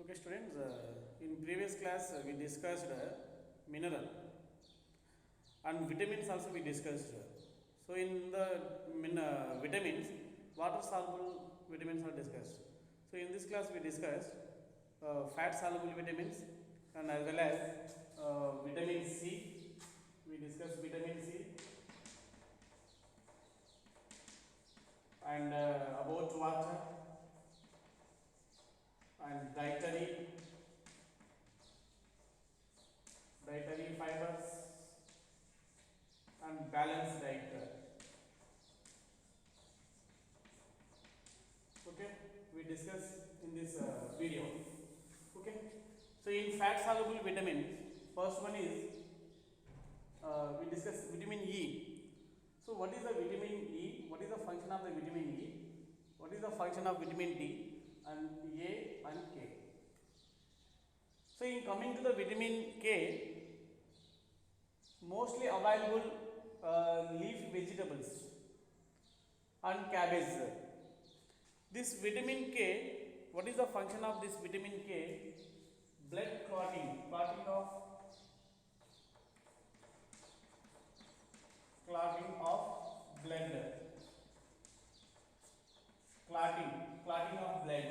Okay, students, in previous class we discussed mineral and vitamins also we discussed. So, in the vitamins, water soluble vitamins are discussed. So, in this class we discussed fat soluble vitamins and as well as vitamin C. We discussed vitamin C and about water and dietary fibers and balanced diet. Okay, we discuss in this video. Okay, so in fat soluble vitamins, first one is we discuss vitamin E. So what is the vitamin E? What is the function of the vitamin E? What is the function of vitamin D and A and K? So in coming to the vitamin K, mostly available leaf vegetables and cabbage. This vitamin K, what is the function of this vitamin K? Blood clotting, clotting of blood, clotting of blood.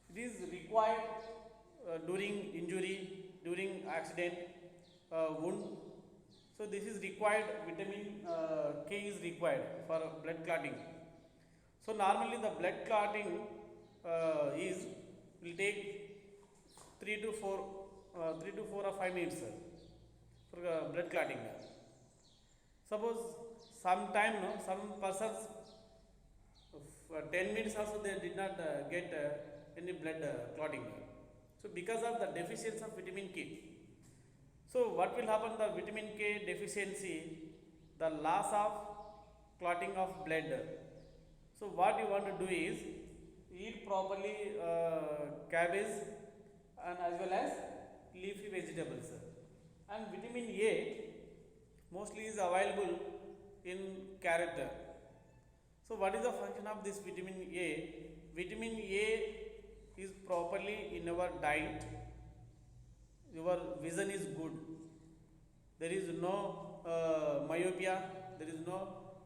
It is required during injury, during accident, wound. So this is required. Vitamin K is required for blood clotting. So normally the blood clotting is will take 3 to 4 or 5 minutes for blood clotting. Suppose sometime no, some persons 10 minutes also they did not get any blood clotting. So because of the deficiency of vitamin K. So what will happen? The vitamin K deficiency, the loss of clotting of blood. So what you want to do is eat properly cabbage and as well as leafy vegetables. And vitamin A mostly is available in carrot. So what is the function of this vitamin A? Vitamin A is properly in our diet. Your vision is good. There is no myopia. There is no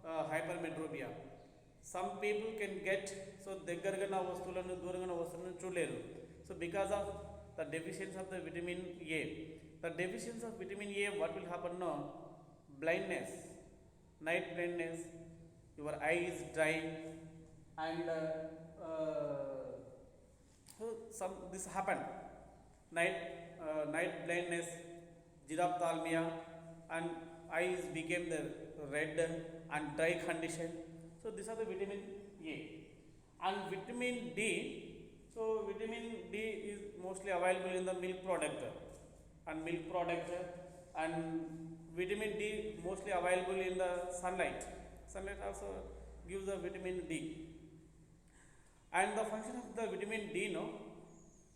hypermetropia. Some people can get so దగ్గరగా నా వస్తువులను దూరంగా నా వస్తువులను చూడలేరు. So because of the deficiency of the vitamin A, the deficiency of vitamin A, what will happen now? Blindness, night blindness, your eye is dry, and so some this happened. Night blindness, xerophthalmia, and eyes became the red and dry condition. So these are the vitamin A and vitamin D. So vitamin D is mostly available in the milk product and vitamin D mostly available in the sunlight. Sunlight also gives the vitamin D. And the function of the vitamin D, no,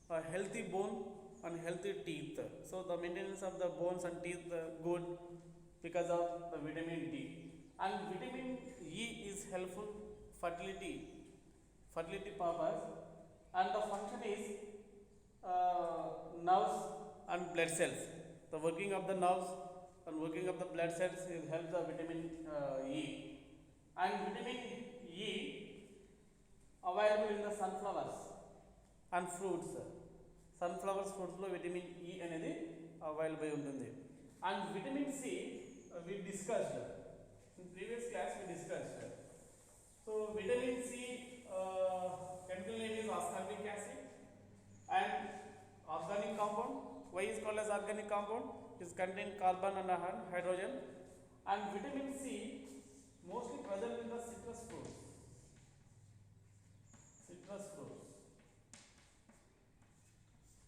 a healthy bone and healthy teeth. So the maintenance of the bones and teeth good because of the vitamin D. And vitamin E is helpful fertility purpose, and the function is nerves and blood cells. The working of the nerves and working of the blood cells will help the vitamin E. And vitamin E available in the sunflowers and fruits. Sunflowers fruits lo vitamin E అనేది available ఉంటుంది. And vitamin C we discussed in previous class we discussed. So vitamin C chemical name is ascorbic acid and organic compound. Why is called as organic compound? It contain carbon and hydrogen. And vitamin C mostly present in the citrus fruits.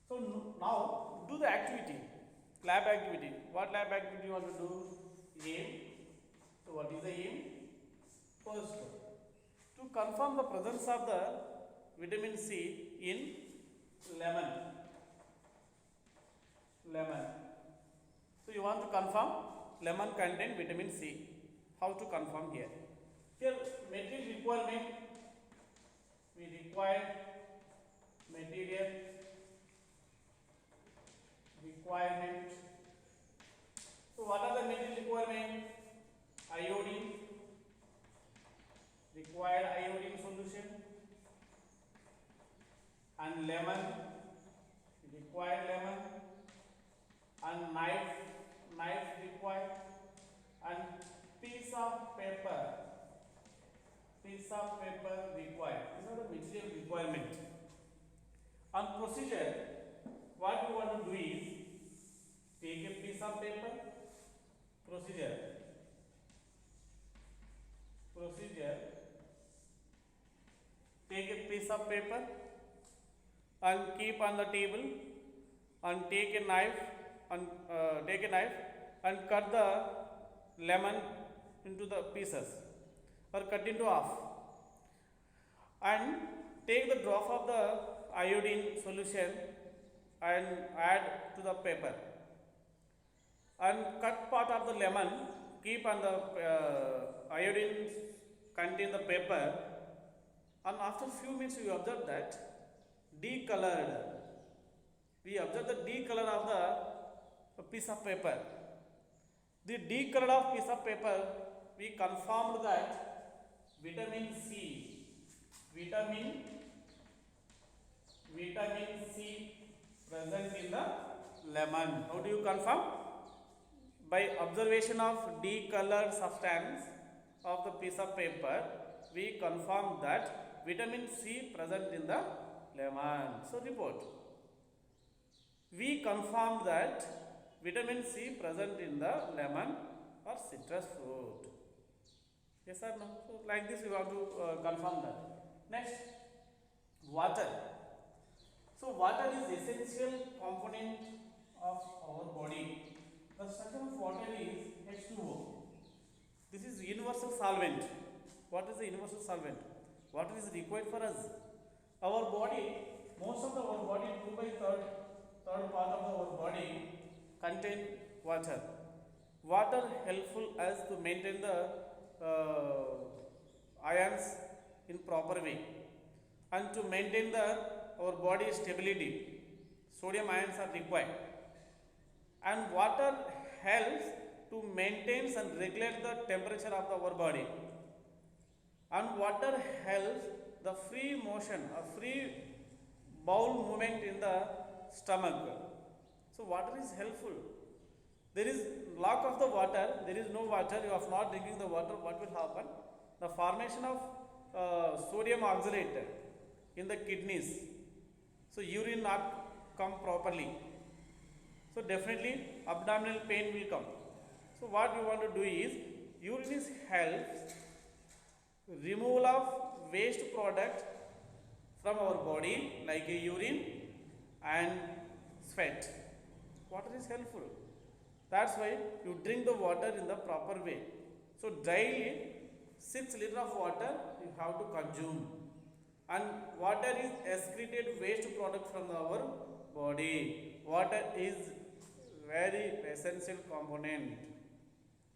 So now do the activity, lab activity. What lab activity you want to do? Aim. So what is the aim? First, to confirm the presence of the vitamin C in lemon. So you want to confirm lemon contain vitamin C. How to confirm here? Here material requirement, we require material and lemon, required lemon, and knife required, and piece of paper required. These are the material requirement. On procedure, what you want to do is take a piece of paper. Procedure take a piece of paper and keep on the table, and take a knife and cut the lemon into the pieces or cut into half, and take the drop of the iodine solution and add to the paper, and cut part of the lemon, keep on the iodine contain the paper, and after few minutes we observe that decolored. We observe the decolor of the piece of paper. The decolored of piece of paper, we confirmed that vitamin C present in the lemon. How do you confirm? By observation of decolored substance of the piece of paper, we confirm that vitamin C present in the lemon. So report. We confirm that vitamin C present in the lemon or citrus fruit. Yes or no? So like this we have to confirm that. Next, water. So water is essential component of our body. The structure of water is H2O. This is universal solvent. What is the universal solvent? Water is required for us. Our body, most of our body, 2/3 part of our body contain water. Water helpful us to maintain the ions in proper way, and to maintain our body stability. Sodium ions are required, and water helps to maintain and regulate the temperature of our body, and water helps the free motion, a free bowel movement in the stomach. So water is helpful. There is lack of the water, there is no water, you are not drinking the water, what will happen? The formation of sodium oxalate in the kidneys. So urine not come properly. So definitely abdominal pain will come. So what you want to do is, urine is helps removal of waste product from our body like a urine and sweat. Water is helpful. That's why you drink the water in the proper way. So daily 6 liters of water you have to consume, and water is excreted waste product from our body. Water is very essential component.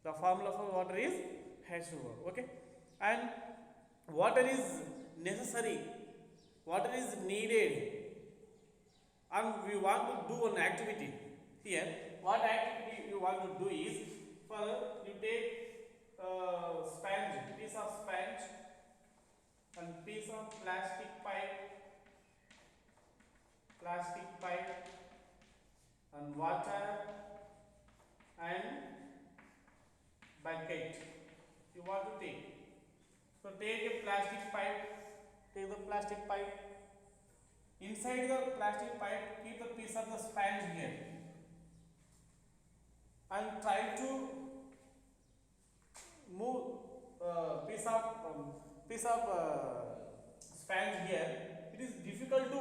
The formula for water is H2O. Okay, and water is necessary, water is needed, and we want to do an activity. Here, what activity you want to do is, for you take sponge, piece of sponge, and piece of plastic pipe, and water and bucket. You want to take. So take a plastic pipe. Take the plastic pipe. Inside the plastic pipe, keep the piece of the sponge here, and try to move piece of sponge here. It is difficult to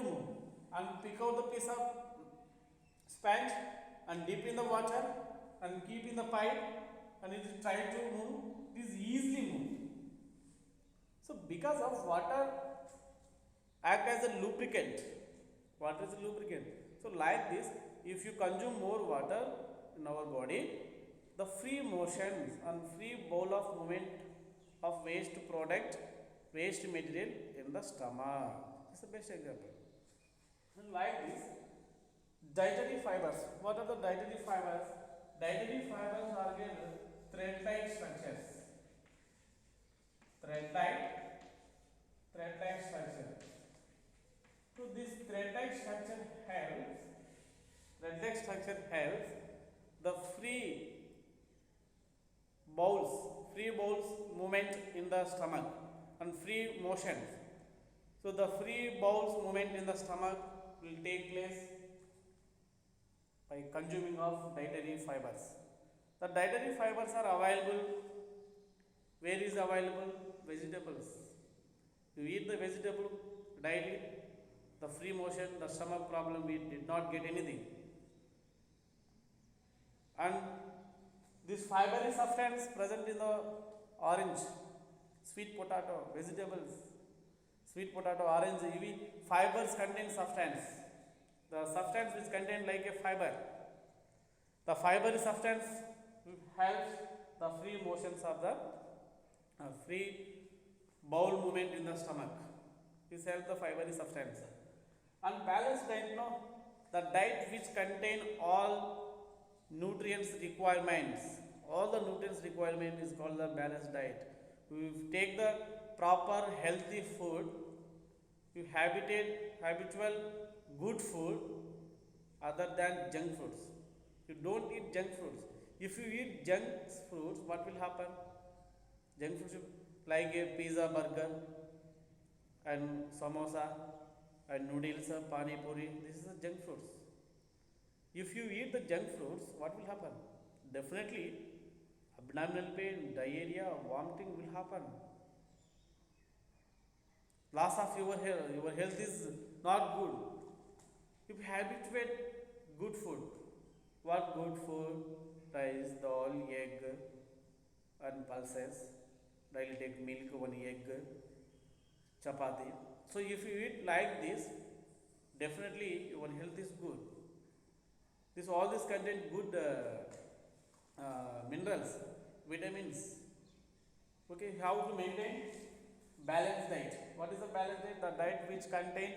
move. And pick out the piece of sponge and dip in the water and keep in the pipe, and it is try to move. It is easily moved. So because of water act as a lubricant. Water is a lubricant. So like this, if you consume more water in our body, the free motions and free bowl of movement of waste product, waste material in the stomach. This is the best example. And like this, dietary fibers. What are the dietary fibers? Dietary fibers are given thread-like structures. Thread-like structure. Z-like structure helps the free bowels movement in the stomach and free motions. So the free bowels movement in the stomach will take place by consuming of dietary fibers. The dietary fibers are available. Where is available? Vegetables. You eat the vegetable daily, the free motion, the stomach problem, we did not get anything. And this fibery substance present in the orange, sweet potato, vegetables, sweet potato, orange, EV, fibers contain substance. The substance which contain like a fiber. The fibery substance helps the free motions of the free bowel movement in the stomach. This helps the fibery substance. And balanced diet, no, the diet which contain all nutrients requirements. All the nutrients requirement is called the balanced diet. You take the proper healthy food, you habitual good food other than junk foods. You don't eat junk foods. If you eat junk foods, what will happen? Junk foods like a pizza, burger, and samosa, and noodles, pani puri. This is the junk foods. If you eat the junk foods, what will happen? Definitely, abdominal pain, diarrhea, vomiting will happen. Loss of your health is not good. If you habituate good food, what good food? Rice, dal, egg, and pulses. Daily take milk, one egg, chapati. So if you eat like this, definitely your health is good. All this contain good minerals, vitamins. Okay, how to maintain balanced diet? What is the balanced diet? The diet which contain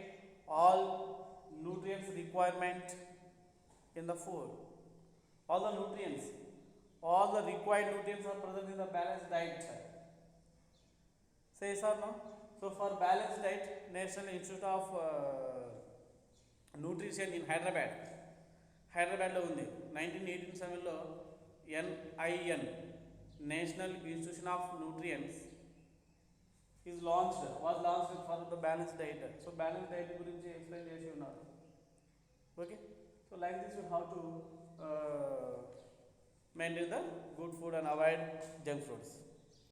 all nutrients requirement in the food. All the nutrients, all the required nutrients are present in the balanced diet. Say yes or no? So for balanced diet, National Institute of Nutrition in హైదరాబాద్లో ఉంది. 1987లో NIN national institution of nutrients was launched for the balanced diet. So balanced diet గురించి explain చేసి ఉన్నారు. Okay, so like this you have to maintain the good food and avoid junk foods.